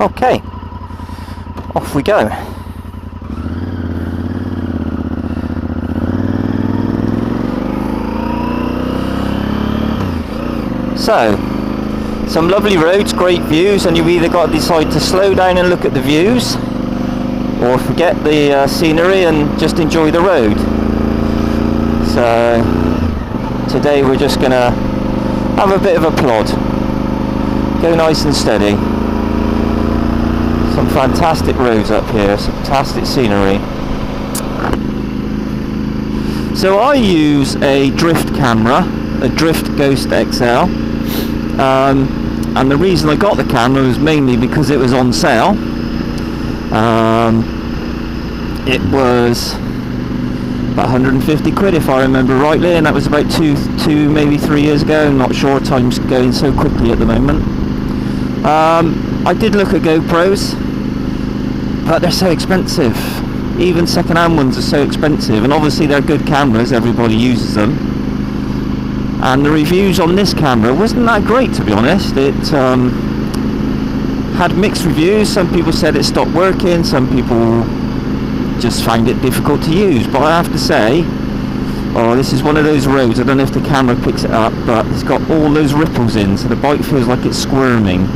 Okay, off we go. So, some lovely roads, great views, and you've either got to decide to slow down and look at the views, or forget the scenery and just enjoy the road. So, today we're just going to have a bit of a plod. Go nice and steady. Some fantastic roads up here, some fantastic scenery. So I use a drift camera, a Drift Ghost XL. And the reason I got the camera was mainly because it was on sale. It was about 150 quid if I remember rightly, and that was about two maybe 3 years ago. I'm not sure, time's going so quickly at the moment. I did look at GoPros, but they're so expensive. Even second-hand ones are so expensive, and obviously they're good cameras, everybody uses them. And the reviews on this camera wasn't that great, to be honest. It had mixed reviews. Some people said it stopped working, some people just found it difficult to use. But I have to say, this is one of those roads, I don't know if the camera picks it up, but it's got all those ripples in, so the bike feels like it's squirming.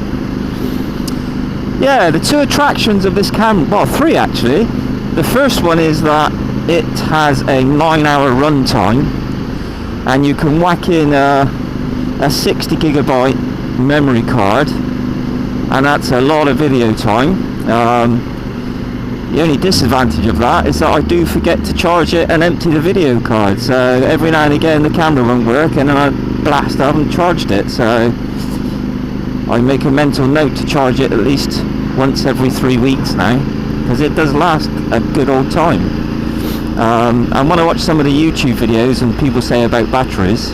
Yeah, the two attractions of this camera, well, three actually. The first one is that it has a 9-hour run time, and you can whack in a 60 gigabyte memory card, and that's a lot of video time. The only disadvantage of that is that I do forget to charge it and empty the video card, so every now and again the camera won't work, and then I blast I haven't charged it, so I make a mental note to charge it at least once every 3 weeks now, because it does last a good old time. And when I watch some of the YouTube videos and people say about batteries,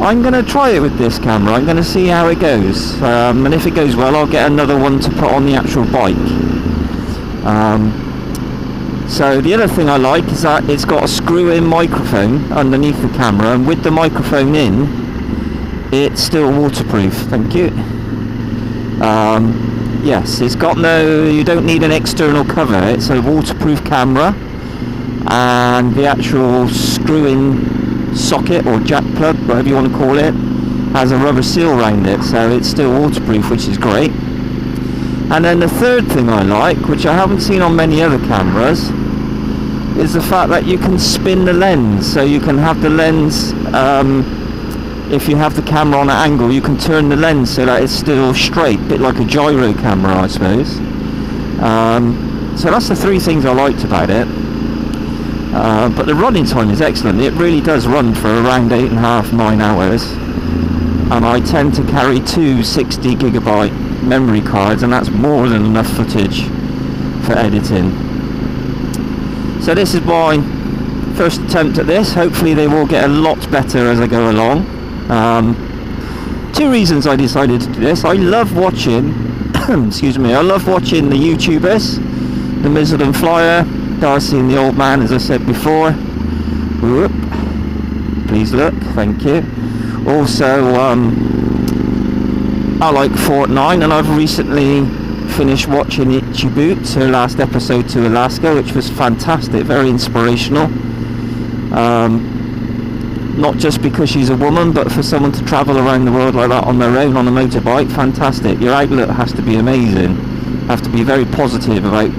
I'm going to try it with this camera. I'm going to see how it goes, and if it goes well, I'll get another one to put on the actual bike. So the other thing I like is that it's got a screw-in microphone underneath the camera, and with the microphone in, it's still waterproof. Thank you. Yes, it's got you don't need an external cover. It's a waterproof camera, and the actual screw-in socket or jack plug, whatever you want to call it, has a rubber seal around it, so it's still waterproof, which is great. And then the third thing I like, which I haven't seen on many other cameras, is the fact that you can spin the lens. So you can have the lens, if you have the camera on an angle, you can turn the lens so that it's still straight, a bit like a gyro camera, I suppose. So that's the three things I liked about it. But the running time is excellent. It really does run for around 8.5-9 hours, and I tend to carry two 60 gigabyte memory cards, and that's more than enough footage for editing. So this is my first attempt at this. Hopefully they will get a lot better as I go along. Two reasons I decided to do this. I love watching excuse me, I love watching the YouTubers, the Mizzled and Flyer, Darcy and the Old Man, as I said before. Whoop. Please look, thank you. Also, I like Fortnite, and I've recently finished watching Itchy Boots, her last episode to Alaska, which was fantastic, very inspirational. Not just because she's a woman, but for someone to travel around the world like that on their own on a motorbike, fantastic. Your outlook has to be amazing. You have to be very positive about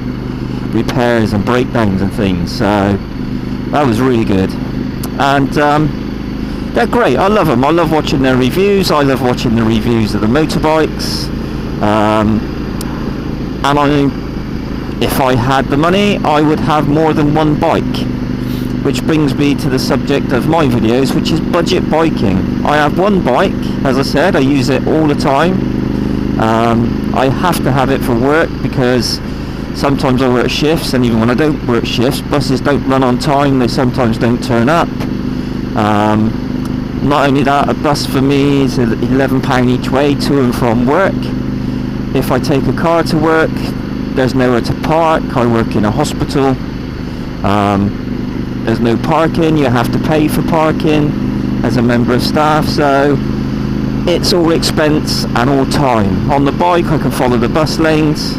repairs and breakdowns and things, so that was really good. And they're great. I love them. I love watching their reviews. I love watching the reviews of the motorbikes. And if I had the money, I would have more than one bike, which brings me to the subject of my videos, which is budget biking. I have one bike, as I said, I use it all the time. I have to have it for work because sometimes I work shifts, and even when I don't work shifts, buses don't run on time, they sometimes don't turn up. Not only that, a bus for me is £11 each way to and from work. If I take a car to work, there's nowhere to park. I work in a hospital. There's no parking. You have to pay for parking as a member of staff. So it's all expense and all time. On the bike I can follow the bus lanes.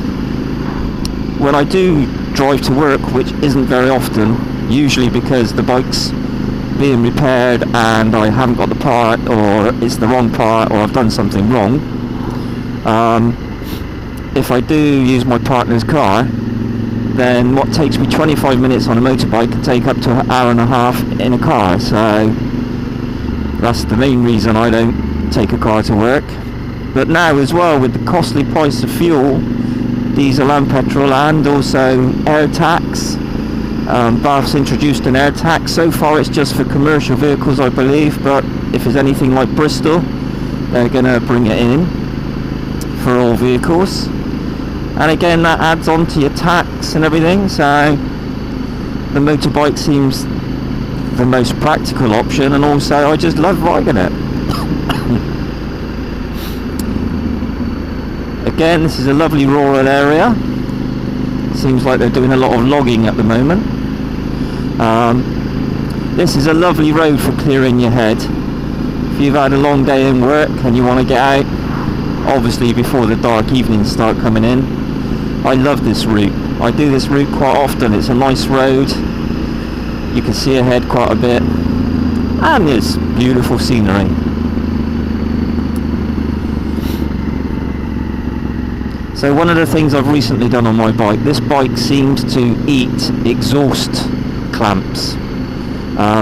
When I do drive to work, which isn't very often, usually because the bike's being repaired and I haven't got the part, or it's the wrong part, or I've done something wrong, if I do use my partner's car, then what takes me 25 minutes on a motorbike can take up to an hour and a half in a car. So that's the main reason I don't take a car to work. But now as well, with the costly price of fuel, diesel and petrol, and also air tax, Bath's introduced an air tax. So far it's just for commercial vehicles, I believe, but if it's anything like Bristol, they're going to bring it in for all vehicles. And again, that adds on to your tax and everything, so the motorbike seems the most practical option, and also I just love riding it. Again, this is a lovely rural area. Seems like they're doing a lot of logging at the moment. This is a lovely road for clearing your head. If you've had a long day in work and you want to get out, obviously before the dark evenings start coming in, I love this route. I do this route quite often. It's a nice road. You can see ahead quite a bit, and it's beautiful scenery. So one of the things I've recently done on my bike, this bike seemed to eat exhaust clamps.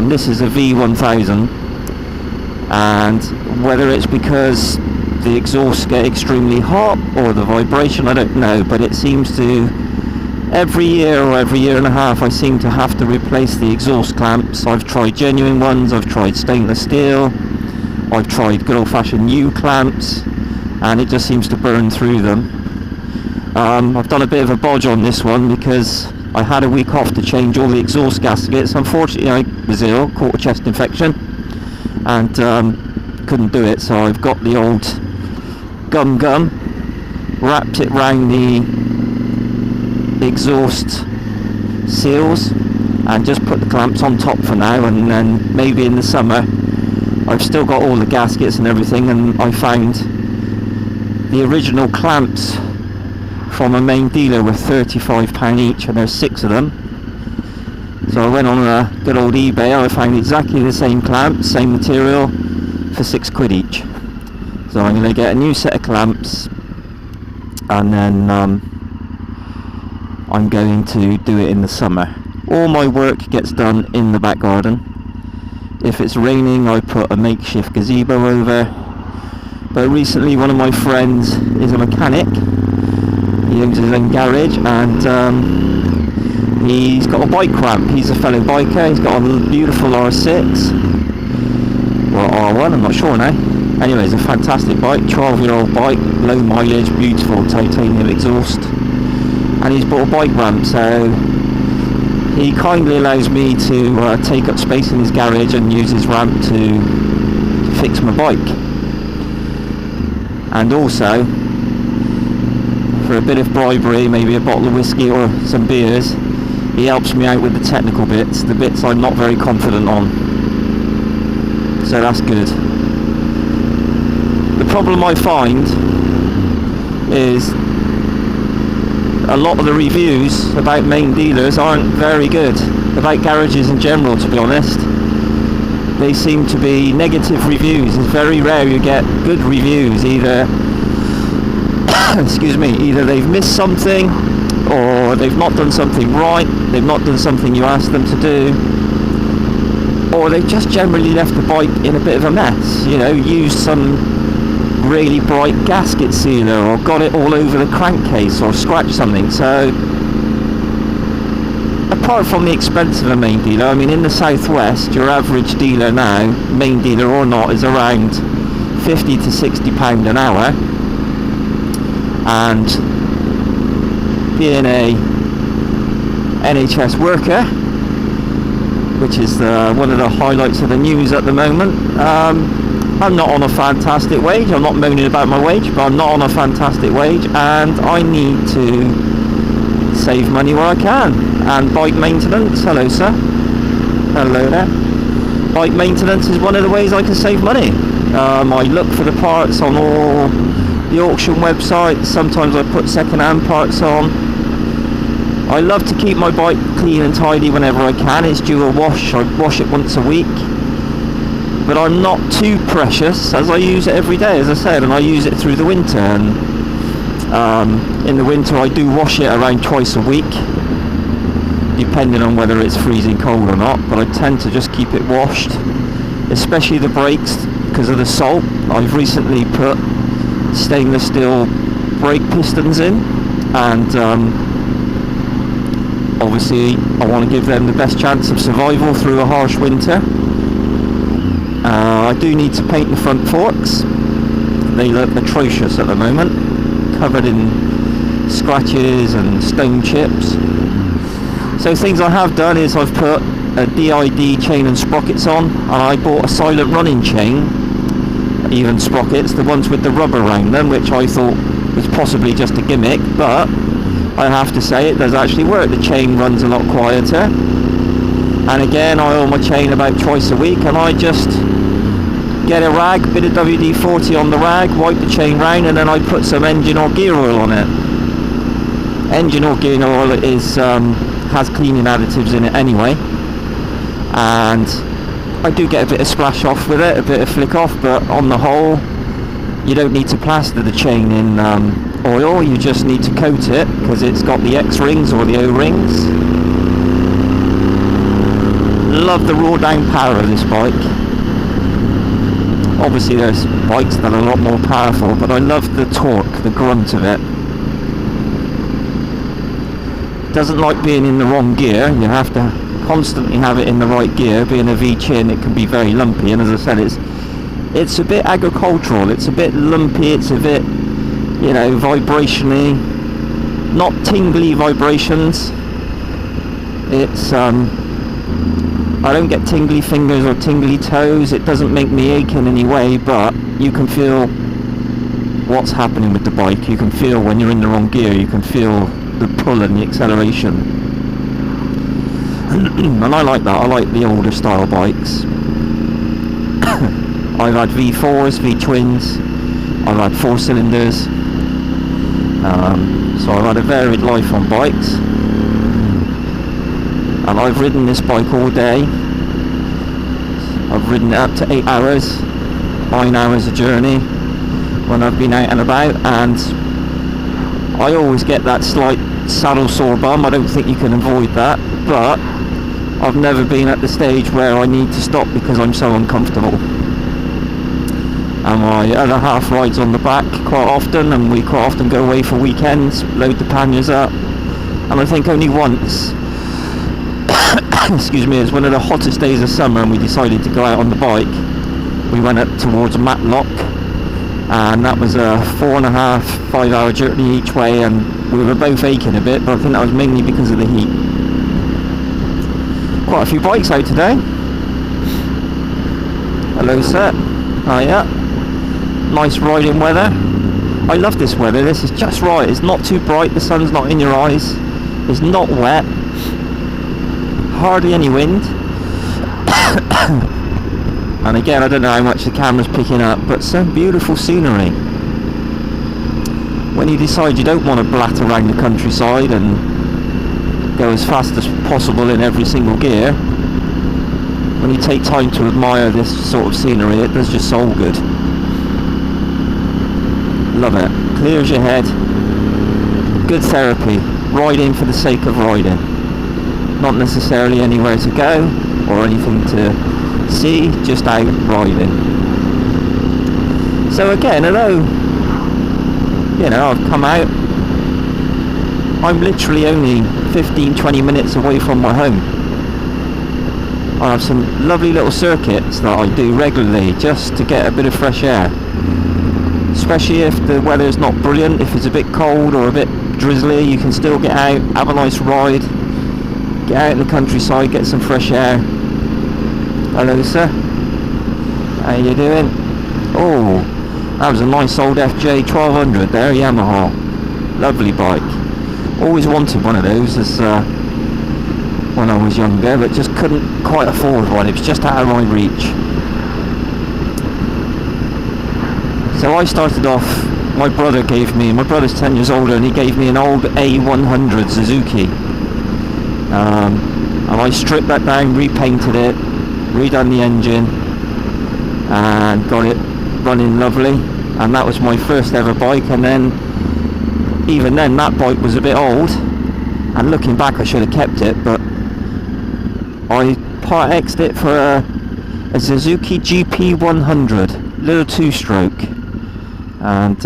This is a V1000, and whether it's because the exhausts get extremely hot or the vibration, I don't know, but it seems to, every year or every year and a half, I seem to have to replace the exhaust clamps. I've tried genuine ones, I've tried stainless steel, I've tried good old-fashioned U clamps, and it just seems to burn through them. I've done a bit of a bodge on this one because I had a week off to change all the exhaust gaskets. Unfortunately, I was ill, caught a chest infection, and couldn't do it, so I've got the old gum, wrapped it round the exhaust seals, and just put the clamps on top for now, and then maybe in the summer I've still got all the gaskets and everything, and I found the original clamps from a main dealer were £35 each, and there's 6 of them. So I went on a good old eBay, I found exactly the same clamps, same material, for £6 each. So I'm going to get a new set of clamps, and then I'm going to do it in the summer. All my work gets done in the back garden. If it's raining, I put a makeshift gazebo over. But recently one of my friends is a mechanic. He owns his own garage, and he's got a bike ramp. He's a fellow biker. He's got a beautiful R6 or R1, I'm not sure now. Anyway, it's a fantastic bike, 12-year-old bike, low mileage, beautiful titanium exhaust, and he's bought a bike ramp, so he kindly allows me to take up space in his garage and use his ramp to fix my bike. And also, for a bit of bribery, maybe a bottle of whiskey or some beers, he helps me out with the technical bits, the bits I'm not very confident on. So that's good. The problem I find is a lot of the reviews about main dealers aren't very good, about garages in general, to be honest. They seem to be negative reviews. It's very rare you get good reviews. Either excuse me, either they've missed something, or they've not done something right, they've not done something you asked them to do, or they've just generally left the bike in a bit of a mess, you know, used some really bright gasket sealer, or got it all over the crankcase, or scratched something. So apart from the expense of a main dealer, I mean, in the southwest your average dealer now, main dealer or not, is around £50 to £60 an hour, and being a NHS worker, which is one of the highlights of the news at the moment, I'm not on a fantastic wage. I'm not moaning about my wage, but I'm not on a fantastic wage, and I need to save money where I can. And bike maintenance, hello sir, hello there, bike maintenance is one of the ways I can save money. I look for the parts on all the auction websites. Sometimes I put second-hand parts on. I love to keep my bike clean and tidy whenever I can. It's due a wash. I wash it once a week. But I'm not too precious, as I use it every day, as I said, and I use it through the winter. And in the winter I do wash it around twice a week, depending on whether it's freezing cold or not, but I tend to just keep it washed, especially the brakes, because of the salt. I've recently put stainless steel brake pistons in, and obviously I want to give them the best chance of survival through a harsh winter. I do need to paint the front forks. They look atrocious at the moment, covered in scratches and stone chips. So things I have done is I've put a DID chain and sprockets on, and I bought a silent running chain, even sprockets, the ones with the rubber around them, which I thought was possibly just a gimmick, but I have to say it does actually work. The chain runs a lot quieter. And again, I oil my chain about twice a week, and I just get a rag, bit of WD-40 on the rag, wipe the chain round, and then I put some engine or gear oil on it. Engine or gear oil is has cleaning additives in it anyway, and I do get a bit of splash off with it, a bit of flick off, but on the whole you don't need to plaster the chain in oil. You just need to coat it, because it's got the X-rings or the O-rings. Love the raw down power of this bike. Obviously there's bikes that are a lot more powerful, but I love the torque, the grunt of it. Doesn't like being in the wrong gear. You have to constantly have it in the right gear. Being a V-chin, it can be very lumpy, and as I said, it's a bit agricultural, it's a bit lumpy, it's a bit, you know, vibrationy, not tingly vibrations. It's I don't get tingly fingers or tingly toes. It doesn't make me ache in any way, but you can feel what's happening with the bike. You can feel when you're in the wrong gear. You can feel the pull and the acceleration. And I like that. I like the older style bikes. I've had V4s, V-twins. I've had 4 cylinders. So I've had a varied life on bikes. And I've ridden this bike all day. I've ridden it up to 8 hours, 9 hours a journey when I've been out and about, and I always get that slight saddle sore bum. I don't think you can avoid that, but I've never been at the stage where I need to stop because I'm so uncomfortable. And my other half rides on the back quite often, and we quite often go away for weekends, load the panniers up, and I think only once excuse me, it's one of the hottest days of summer, and we decided to go out on the bike. We went up towards Matlock, and that was a 4.5, 5 hour journey each way, and we were both aching a bit, but I think that was mainly because of the heat. Quite a few bikes out today. Hello sir. Oh yeah. Nice riding weather. I love this weather. This is just right. It's not too bright, the sun's not in your eyes, it's not wet, hardly any wind. And again, I don't know how much the camera's picking up, but some beautiful scenery. When you decide you don't want to blat around the countryside and go as fast as possible in every single gear, when you take time to admire this sort of scenery, it does your soul good. Love it. Clears your head. Good therapy. Riding for the sake of riding. Not necessarily anywhere to go or anything to see, just out riding. So again, although, you know, I've come out, I'm literally only 15-20 minutes away from my home. I have some lovely little circuits that I do regularly just to get a bit of fresh air, especially if the weather's not brilliant. If it's a bit cold or a bit drizzly, you can still get out, have a nice ride, get out in the countryside, get some fresh air. Hello sir, how you doing? Oh, that was a nice old FJ 1200 there, Yamaha. Lovely bike. Always wanted one of those as when I was younger, but just couldn't quite afford one. It was just out of my reach. So I started off, my brother's 10 years older, and he gave me an old A100 Suzuki. And I stripped that down, repainted it, redone the engine, and got it running lovely. And that was my first ever bike. And then, even then, that bike was a bit old. And looking back, I should have kept it, but I part X'd it for a Suzuki GP100, little two-stroke, and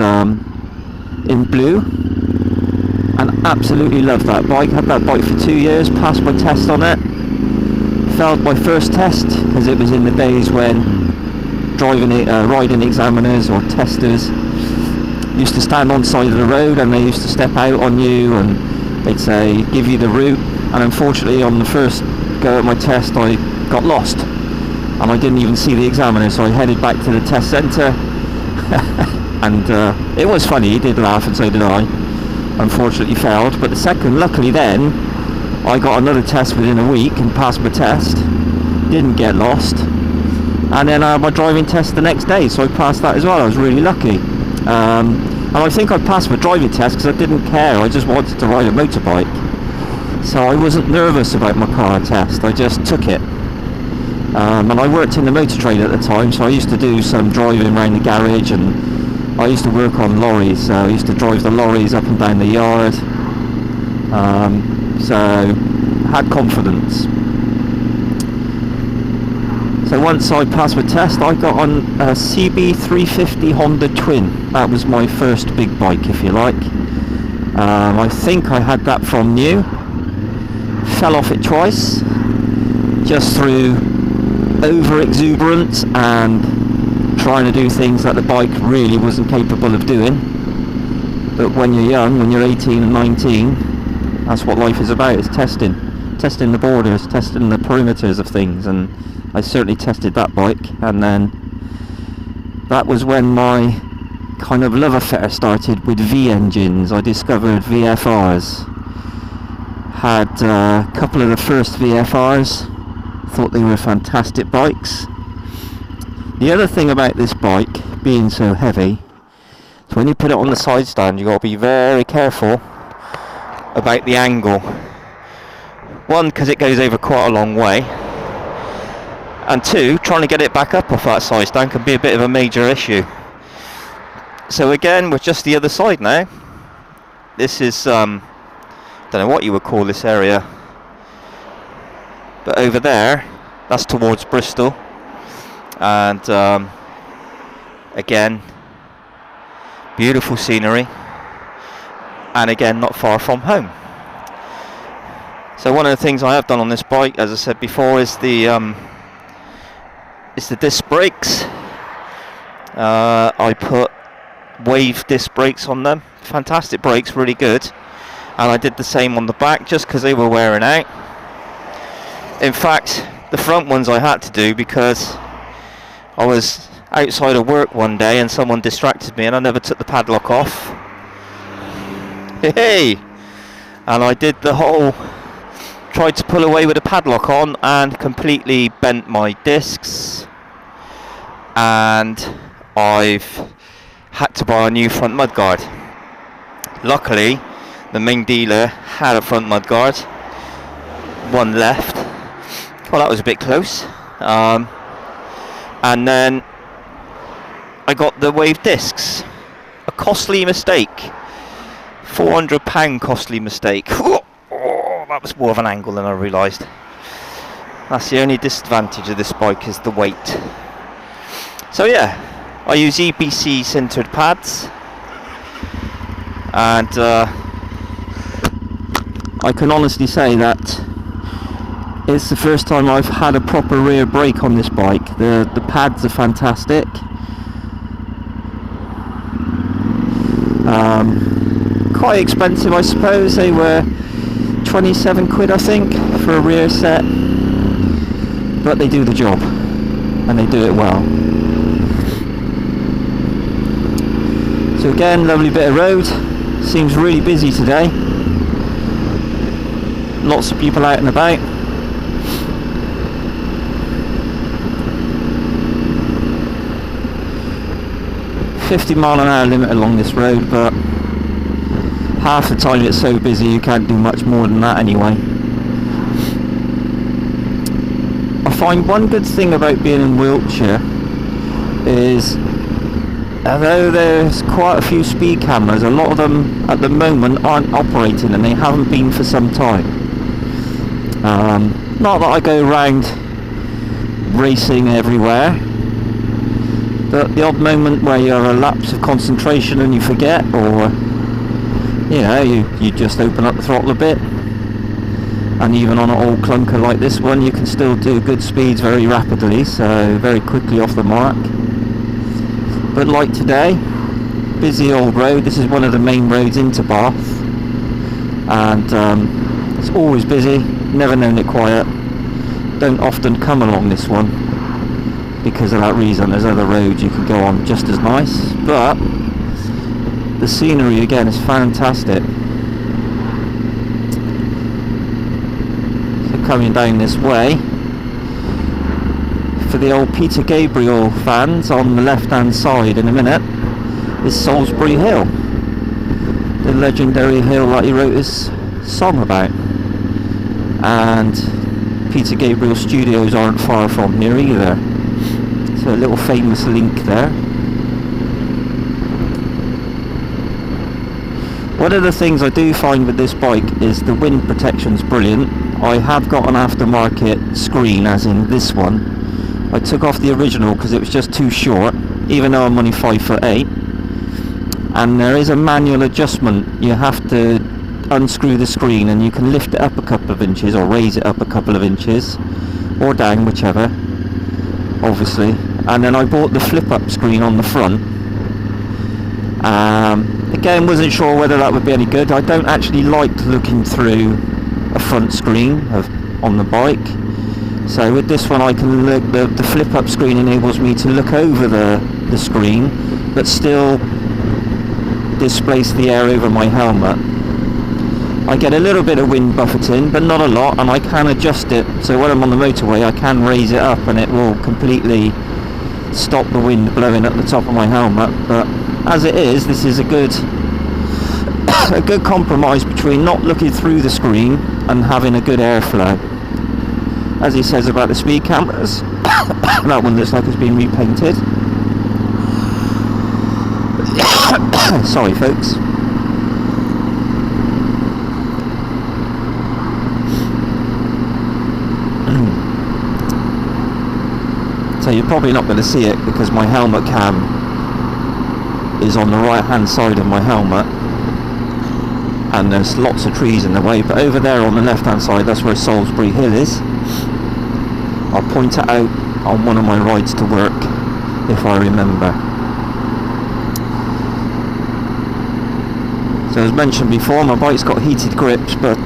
in blue, and absolutely loved that bike. Had that bike for 2 years, passed my test on it, failed my first test because it was in the days when riding examiners or testers used to stand on the side of the road, and they used to step out on you and they'd say give you the route, and unfortunately on the first go at my test I got lost and I didn't even see the examiner, so I headed back to the test centre. And it was funny, he did laugh and so did I. Unfortunately failed, but the second, luckily then, I got another test within a week and passed my test, didn't get lost, and then I had my driving test the next day, so I passed that as well. I was really lucky. And I think I passed my driving test because I didn't care, I just wanted to ride a motorbike. So I wasn't nervous about my car test, I just took it. And I worked in the motor trade at the time, so I used to do some driving around the garage, and I used to work on lorries, so I used to drive the lorries up and down the yard. So had confidence. So once I passed my test, I got on a CB350 Honda Twin. That was my first big bike, if you like. I think I had that from new. Fell off it twice, just through over-exuberance and trying to do things that the bike really wasn't capable of doing. But when you're young, when you're 18 and 19, that's what life is about, is testing the borders, testing the perimeters of things, and I certainly tested that bike. And then that was when my kind of love affair started with V engines. I discovered VFRs, had a couple of the first VFRs, thought they were fantastic bikes. The other thing about this bike being so heavy is when you put it on the side stand, you got to be very careful about the angle. One, because it goes over quite a long way, and two, trying to get it back up off that side stand can be a bit of a major issue. So again, we're just the other side now. This is don't know what you would call this area, but over there, that's towards Bristol, and again, beautiful scenery, and again, not far from home. So one of the things I have done on this bike, as I said before, is the disc brakes. I put Wave disc brakes on them, fantastic brakes, really good, and I did the same on the back just because they were wearing out. In fact, the front ones I had to do because I was outside of work one day and someone distracted me and I never took the padlock off. Hey! And I did the whole, tried to pull away with the padlock on and completely bent my discs, and I've had to buy a new front mudguard. Luckily, the main dealer had a front mudguard, one left. Well, that was a bit close. And then I got the Wave discs. A costly mistake. £400 costly mistake. Oh, that was more of an angle than I realised. That's the only disadvantage of this bike, is the weight. So yeah, I use EBC centered pads, and I can honestly say that it's the first time I've had a proper rear brake on this bike. The pads are fantastic. Quite expensive, I suppose. They were 27 quid, I think, for a rear set, but they do the job, and they do it well. So again, lovely bit of road. Seems really busy today. Lots of people out and about. 50-mile-an-hour limit along this road, but half the time it's so busy you can't do much more than that anyway. I find one good thing about being in Wiltshire is, although there's quite a few speed cameras, a lot of them at the moment aren't operating, and they haven't been for some time. Not that I go around racing everywhere, but the odd moment where you have a lapse of concentration and you forget, or you just open up the throttle a bit, and even on an old clunker like this one you can still do good speeds very rapidly, so very quickly off the mark. But like today, busy old road. This is one of the main roads into Bath, and it's always busy, never known it quiet. Don't often come along this one because of that reason. There's other roads you can go on just as nice, but the scenery again is fantastic. So coming down this way, for the old Peter Gabriel fans, on the left hand side in a minute is Salisbury Hill, the legendary hill that he wrote his song about, and Peter Gabriel studios aren't far from here either, so a little famous link there. One of the things I do find with this bike is the wind protection's brilliant. I have got an aftermarket screen, as in this one. I took off the original because it was just too short, even though I'm only 5'8", and there is a manual adjustment. You have to unscrew the screen and you can lift it up a couple of inches or raise it up a couple of inches, or down, whichever, obviously. And then I bought the flip-up screen on the front. Again, wasn't sure whether that would be any good. I don't actually like looking through a front screen on the bike. So with this one I can look, the flip-up screen enables me to look over the screen, but still displace the air over my helmet. I get a little bit of wind buffeting, but not a lot, and I can adjust it, so when I'm on the motorway I can raise it up and it will completely stop the wind blowing at the top of my helmet. But as it is, this is a good compromise between not looking through the screen and having a good airflow. As he says about the speed cameras, that one looks like it's been repainted. Sorry folks. So you're probably not going to see it because my helmet cam is on the right hand side of my helmet, and there's lots of trees in the way, but over there on the left hand side, that's where Salisbury Hill is. I'll point it out on one of my rides to work if I remember. So as mentioned before, my bike's got heated grips, but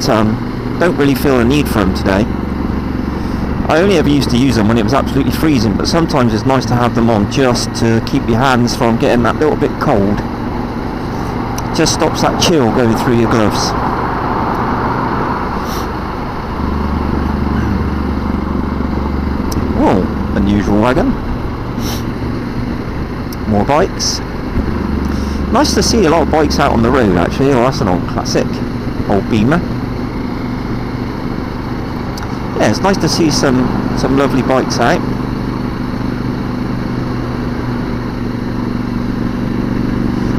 don't really feel a need for them today. I only ever used to use them when it was absolutely freezing, but sometimes it's nice to have them on just to keep your hands from getting that little bit cold. Just stops that chill going through your gloves. Oh, unusual wagon. More bikes. Nice to see a lot of bikes out on the road actually. Oh, that's an old classic. Old Beamer. Yeah, it's nice to see some lovely bikes out.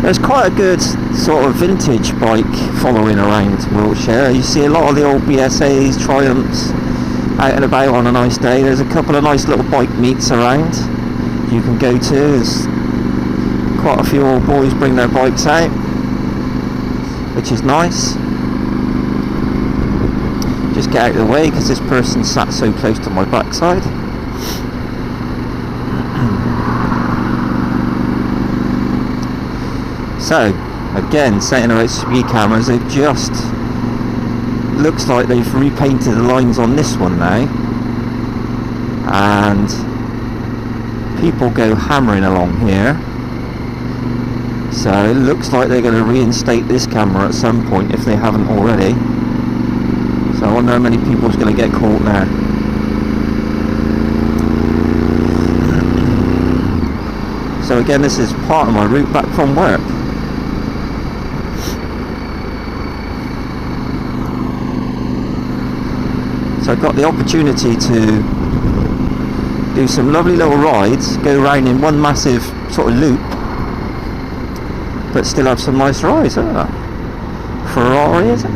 There's quite a good sort of vintage bike following around Wiltshire. You see a lot of the old BSAs, Triumphs out and about on a nice day. There's a couple of nice little bike meets around you can go to. There's quite a few old boys bring their bikes out, which is nice. Just get out of the way because this person sat so close to my backside. So again, saying about speed cameras, they've just, looks like they've repainted the lines on this one now, and people go hammering along here. So it looks like they're going to reinstate this camera at some point if they haven't already. So I wonder how many people's going to get caught there. So again, this is part of my route back from work. So I got the opportunity to do some lovely little rides, go around in one massive sort of loop, but still have some nice rides. Ferrari, is it?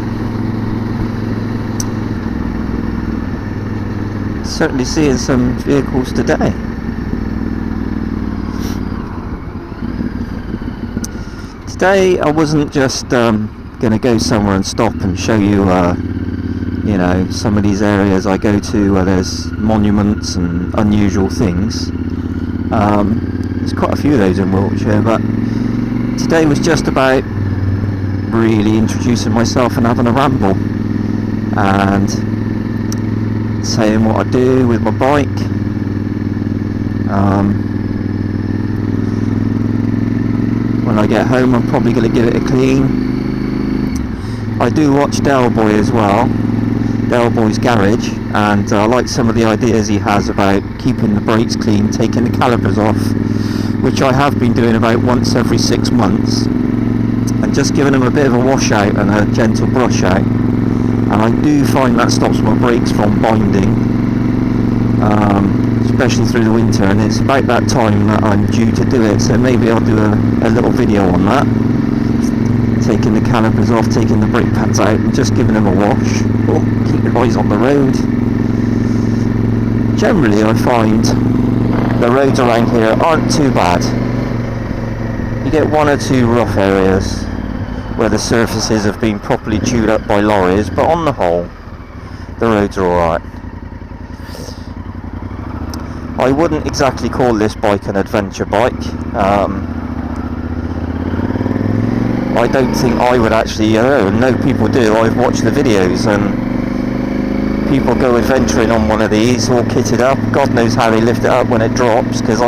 Certainly seeing some vehicles today. Today I wasn't just going to go somewhere and stop and show you you know, some of these areas I go to where there's monuments and unusual things. There's quite a few of those in Wiltshire, but today was just about really introducing myself and having a ramble and saying what I do with my bike. When I get home, I'm probably going to give it a clean. I do watch Del Boy as well, Del Boy's Garage, and I like some of the ideas he has about keeping the brakes clean, taking the calipers off, which I have been doing about once every 6 months, and just giving them a bit of a wash out and a gentle brush out. And I do find that stops my brakes from binding, especially through the winter, and it's about that time that I'm due to do it, so maybe I'll do a little video on that, taking the calipers off, taking the brake pads out and just giving them a wash. Keep your eyes on the road. Generally I find the roads around here aren't too bad. You get one or two rough areas where the surfaces have been properly chewed up by lorries, but on the whole the roads are alright. I wouldn't exactly call this bike an adventure bike. I don't think I would actually, no people do. I've watched the videos and people go adventuring on one of these all kitted up. God knows how they lift it up when it drops, because